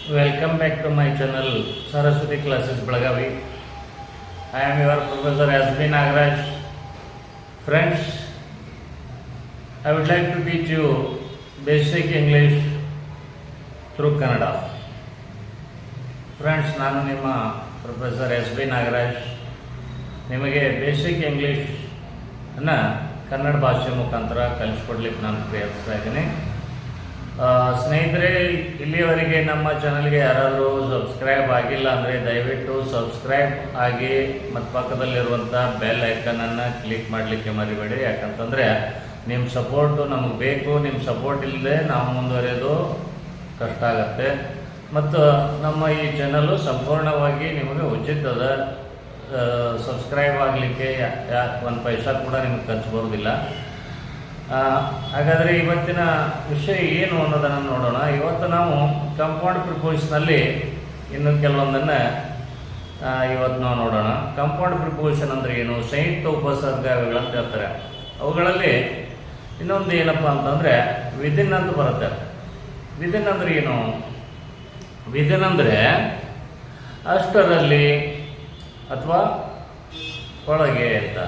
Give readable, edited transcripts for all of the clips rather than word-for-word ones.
Welcome back to my channel Saraswati Classes Belagavi. I am your Professor S.B. Nagaraj. Friends, I would like to teach you basic English through Kannada. Friends, ನಾನು ನಿಮ್ಮ professor S.B. Nagaraj ನಿಮಗೆ basic English ಅನ್ನು ಕನ್ನಡ ಭಾಷೆ ಮುಖಾಂತರ ಕಲಿಸ್ಕೊಡ್ಲಿಕ್ಕೆ ನಾನು ಪ್ರಯತ್ನಿಸ್ತಾ ಇದ್ದೀನಿ. ಸ್ನೇಹಿತರೆ, ಇಲ್ಲಿಯವರೆಗೆ ನಮ್ಮ ಚಾನಲ್ಗೆ ಯಾರಾದರೂ ಸಬ್ಸ್ಕ್ರೈಬ್ ಆಗಿಲ್ಲ ಅಂದರೆ ದಯವಿಟ್ಟು ಸಬ್ಸ್ಕ್ರೈಬ್ ಆಗಿ ಮತ್ತು ಪಕ್ಕದಲ್ಲಿರುವಂಥ ಬೆಲ್ ಐಕನನ್ನು ಕ್ಲಿಕ್ ಮಾಡಲಿಕ್ಕೆ ಮರಿಬೇಡಿ. ಯಾಕಂತಂದರೆ ನಿಮ್ಮ ಸಪೋರ್ಟು ನಮಗೆ ಬೇಕು. ನಿಮ್ಮ ಸಪೋರ್ಟ್ ಇಲ್ಲದೆ ನಾವು ಮುಂದುವರೆಯೋದು ಕಷ್ಟ ಆಗತ್ತೆ. ಮತ್ತು ನಮ್ಮ ಈ ಚಾನಲ್ಲು ಸಂಪೂರ್ಣವಾಗಿ ನಿಮಗೆ ಉಚಿತದ. ಸಬ್ಸ್ಕ್ರೈಬ್ ಆಗಲಿಕ್ಕೆ ಒಂದು ಪೈಸಾ ಕೂಡ ನಿಮಗೆ ಖರ್ಚು ಬರೋದಿಲ್ಲ. ಹಾಗಾದರೆ ಇವತ್ತಿನ ವಿಷಯ ಏನು ಅನ್ನೋದನ್ನು ನೋಡೋಣ. ಇವತ್ತು ನಾವು ಕಂಪೌಂಡ್ ಪ್ರಿಪೋಸಿಷನಲ್ಲಿ ಇನ್ನು ಕೆಲವೊಂದನ್ನು ಇವತ್ತು ನಾವು ನೋಡೋಣ. ಕಂಪೌಂಡ್ ಪ್ರಿಪೋಸಿಷನ್ ಅಂದರೆ ಏನು? ಸಂಯುಕ್ತ ಉಪಸರ್ಗಗಳಂತ ಹೇಳ್ತಾರೆ. ಅವುಗಳಲ್ಲಿ ಇನ್ನೊಂದು ಏನಪ್ಪ ಅಂತಂದರೆ ವಿದಿನ್ ಅಂತ ಬರುತ್ತೆ. ವಿದಿನ್ ಅಂದರೆ ಏನು? ವಿದಿನ್ ಅಂದರೆ ಅಷ್ಟರಲ್ಲಿ ಅಥವಾ ಒಳಗೆ ಅಂತ.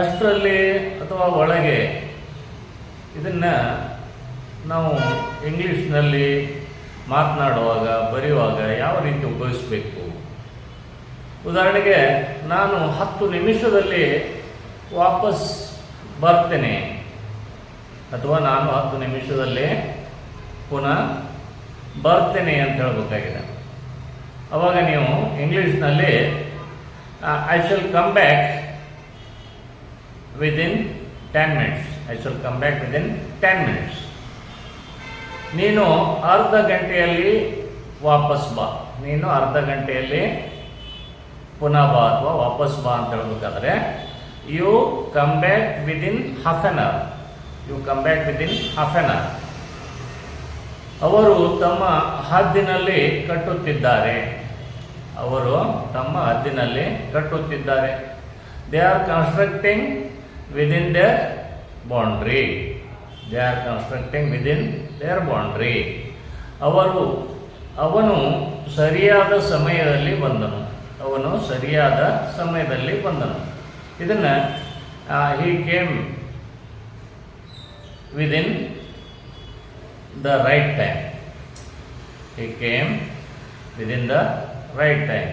ಅಷ್ಟರಲ್ಲಿ ಅಥವಾ ಒಳಗೆ ಇದನ್ನು ನಾವು ಇಂಗ್ಲೀಷ್ನಲ್ಲಿ ಮಾತನಾಡುವಾಗ ಬರೆಯುವಾಗ ಯಾವ ರೀತಿ ಉಪಯೋಗಿಸಬೇಕು? ಉದಾಹರಣೆಗೆ, ನಾನು 10 ನಿಮಿಷದಲ್ಲಿ ವಾಪಸ್ ಬರ್ತೇನೆ ಅಥವಾ ನಾನು 10 ನಿಮಿಷದಲ್ಲಿ ಪುನಃ ಬರ್ತೇನೆ ಅಂತ ಹೇಳಬೇಕಾಗಿದೆ. ಅವಾಗ ನೀವು ಇಂಗ್ಲೀಷ್ನಲ್ಲಿ I shall come back within 10 minutes. I shall come back within 10 minutes. ನೀನು ಅರ್ಧ ಗಂಟೆಯಲ್ಲಿ ವಾಪಸ್ ಬಾ. ನೀನು ಅರ್ಧ ಗಂಟೆಯಲ್ಲಿ ಪುನಃ ಬಾ ಅಥವಾ ವಾಪಸ್ ಬಾ ಅಂತ ಹೇಳಬೇಕಾದ್ರೆ you come back within half an hour. You come back within half an hour. ಅವರು ತಮ್ಮ ಹದ್ದಿನಲ್ಲಿ ಕಟ್ಟುತ್ತಿದ್ದಾರೆ. ಅವರು ತಮ್ಮ ಹದ್ದಿನಲ್ಲಿ ಕಟ್ಟುತ್ತಿದ್ದಾರೆ. They are constructing within their boundary. They are constructing within their boundary. ಅವನು ಸರಿಯಾದ ಸಮಯದಲ್ಲಿ ಬಂದನು. ಅವನು ಸರಿಯಾದ ಸಮಯದಲ್ಲಿ ಬಂದನು. ಇದನ್ನು he came within the right time. He came within the right time.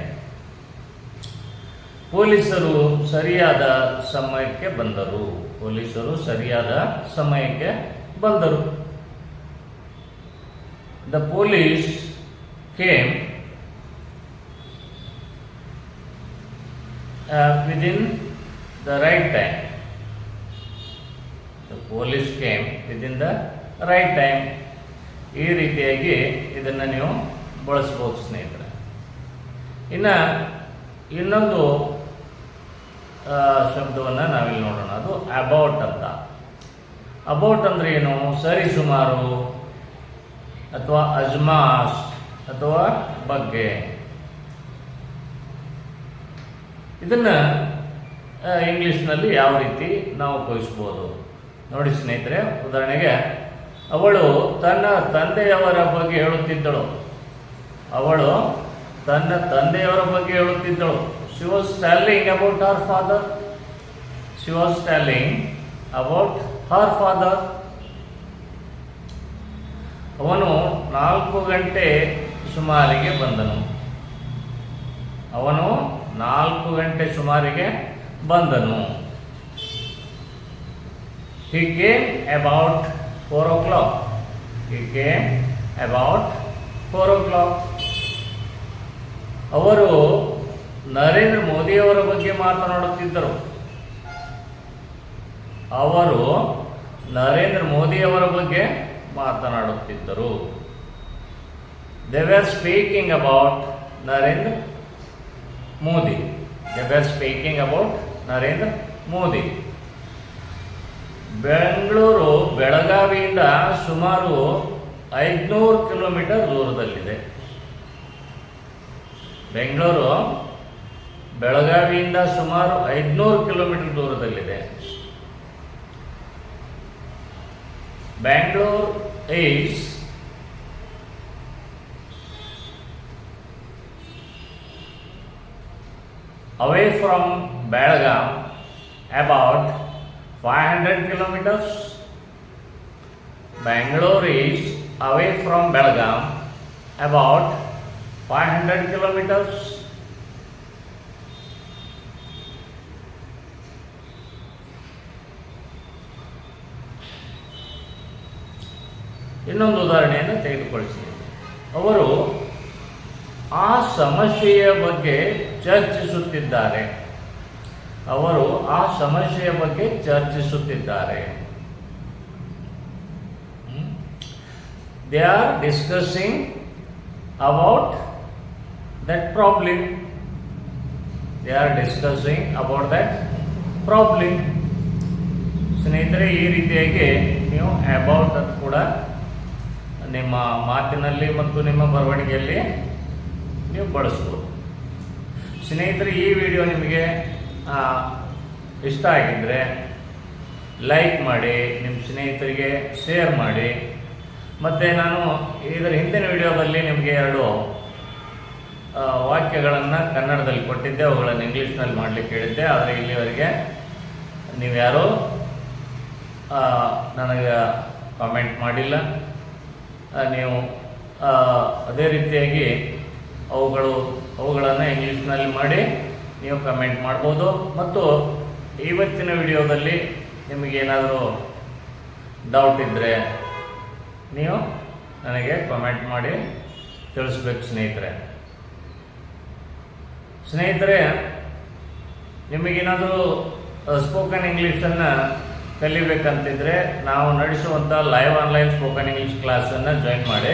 ಪೊಲೀಸರು ಸರಿಯಾದ ಸಮಯಕ್ಕೆ ಬಂದರು. ಪೊಲೀಸರು ಸರಿಯಾದ ಸಮಯಕ್ಕೆ ಬಂದರು. The police came within the right time. The police came within the right time. ಈ ರೀತಿಯಾಗಿ ಇದನ್ನು ನೀವು ಬಳಸ್ಬೋದು ಸ್ನೇಹಿತರೆ. ಇನ್ನೊಂದು ಶಬ್ದವನ್ನು ನಾವಿಲ್ಲಿ ನೋಡೋಣ. ಅದು ಅಬೌಟ್ ಅಂತ. ಅಬೌಟ್ ಅಂದರೆ ಏನು? ಸರಿಸುಮಾರು ಅಥವಾ ಅಜ್ಮಾಸ್ ಅಥವಾ ಬಗ್ಗೆ. ಇದನ್ನು ಇಂಗ್ಲೀಷ್ನಲ್ಲಿ ಯಾವ ರೀತಿ ನಾವು ಉಪಯೋಗಿಸ್ಬೋದು ನೋಡಿ ಸ್ನೇಹಿತರೆ. ಉದಾಹರಣೆಗೆ, ಅವಳು ತನ್ನ ತಂದೆಯವರ ಬಗ್ಗೆ ಹೇಳುತ್ತಿದ್ದಳು. ಅವಳು ತನ್ನ ತಂದೆಯವರ ಬಗ್ಗೆ ಹೇಳುತ್ತಿದ್ದಳು. She was telling about her father. She was telling about her father. ಅವನು 4 ಗಂಟೆ ಸುಮಾರಿಗೆ ಬಂದನು. ಅವನು 4 ಗಂಟೆ ಸುಮಾರಿಗೆ ಬಂದನು. He came about 4 o'clock. He came about 4 o'clock. ಅವರು ನರೇಂದ್ರ ಮೋದಿಯವರ ಬಗ್ಗೆ ಮಾತನಾಡುತ್ತಿದ್ದರು. ಅವರು ನರೇಂದ್ರ ಮೋದಿಯವರ ಬಗ್ಗೆ ಮಾತನಾಡುತ್ತಿದ್ದರು. They were speaking about Narendra Modi. They were speaking about Narendra Modi. Bengaluru ಬೆಳಗಾವಿಯಿಂದ ಸುಮಾರು 500 ಕಿಲೋಮೀಟರ್ ದೂರದಲ್ಲಿದೆ. ಬೆಂಗಳೂರು ಬೆಳಗಾವಿಯಿಂದ ಸುಮಾರು 500 ಕಿಲೋಮೀಟರ್ ದೂರದಲ್ಲಿದೆ. Bangalore is away from Belgaum about 500 kilometers. Bangalore is away from Belgaum about 500 kilometers. ಇನ್ನೊಂದು ಉದಾಹರಣೆಯನ್ನು ತೆಗೆದುಕೊಳ್ಳಿ. ಅವರು ಆ ಸಮಸ್ಯೆಯ ಬಗ್ಗೆ ಚರ್ಚಿಸುತ್ತಿದ್ದಾರೆ. ಅವರು ಆ ಸಮಸ್ಯೆಯ ಬಗ್ಗೆ ಚರ್ಚಿಸುತ್ತಿದ್ದಾರೆ. They are discussing about that problem. They are discussing about that problem. ಸ್ನೇಹಿತರೆ, ಈ ರೀತಿಯಾಗಿ ನೀವು ಅಬೌಟ್ ಅಂತ ಕೂಡ ನಿಮ್ಮ ಮಾತಿನಲ್ಲಿ ಮತ್ತು ನಿಮ್ಮ ಬರವಣಿಗೆಯಲ್ಲಿ ನೀವು ಬಳಸ್ಬೋದು. ಸ್ನೇಹಿತರೆ, ಈ ವಿಡಿಯೋ ನಿಮಗೆ ಇಷ್ಟ ಆಗಿದ್ದರೆ ಲೈಕ್ ಮಾಡಿ, ನಿಮ್ಮ ಸ್ನೇಹಿತರಿಗೆ ಶೇರ್ ಮಾಡಿ. ಮತ್ತು ನಾನು ಇದರ ಹಿಂದಿನ ವಿಡಿಯೋದಲ್ಲಿ ನಿಮಗೆ 2 ವಾಕ್ಯಗಳನ್ನು ಕನ್ನಡದಲ್ಲಿ ಕೊಟ್ಟಿದ್ದೆ, ಅವುಗಳನ್ನು ಇಂಗ್ಲೀಷ್ನಲ್ಲಿ ಮಾಡಲಿಕ್ಕೆ ಹೇಳಿದ್ದೆ. ಆದರೆ ಇಲ್ಲಿವರೆಗೆ ನೀವು ಯಾರೂ ನನಗೆ ಕಾಮೆಂಟ್ ಮಾಡಿಲ್ಲ. ನೀವು ಅದೇ ರೀತಿಯಾಗಿ ಅವುಗಳನ್ನು ಇಂಗ್ಲೀಷ್ನಲ್ಲಿ ಮಾಡಿ ನೀವು ಕಮೆಂಟ್ ಮಾಡ್ಬೋದು. ಮತ್ತು ಇವತ್ತಿನ ವಿಡಿಯೋದಲ್ಲಿ ನಿಮಗೇನಾದರೂ ಡೌಟ್ ಇದ್ದರೆ ನೀವು ನನಗೆ ಕಮೆಂಟ್ ಮಾಡಿ ತಿಳಿಸ್ಬೇಕು. ಸ್ನೇಹಿತರೆ, ನಿಮಗೇನಾದರೂ ಸ್ಪೋಕನ್ ಇಂಗ್ಲೀಷನ್ನು ಕಲಿಬೇಕಂತಿದ್ರೆ ನಾವು ನಡೆಸುವಂಥ ಲೈವ್ ಆನ್ಲೈನ್ ಸ್ಪೋಕನ್ ಇಂಗ್ಲೀಷ್ ಕ್ಲಾಸನ್ನು ಜಾಯಿನ್ ಮಾಡಿ.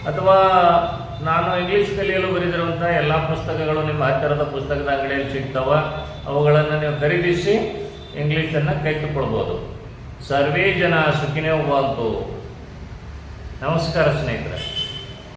ಅಥವಾ ನಾನು ಇಂಗ್ಲೀಷ್ ಕಲಿಯಲು ಬರೆದಿರುವಂಥ ಎಲ್ಲ ಪುಸ್ತಕಗಳು ನಿಮ್ಮ ಹತ್ತಿರದ ಪುಸ್ತಕದ ಅಂಗಡಿಯಲ್ಲಿ ಸಿಗ್ತವೆ. ಅವುಗಳನ್ನು ನೀವು ಖರೀದಿಸಿ ಇಂಗ್ಲೀಷನ್ನು ಕಲಿತುಕೊಳ್ಬೋದು. ಸರ್ವೇ ಜನ ಸುಖಿನೋ ಭವಂತು. ನಮಸ್ಕಾರ ಸ್ನೇಹಿತರೆ.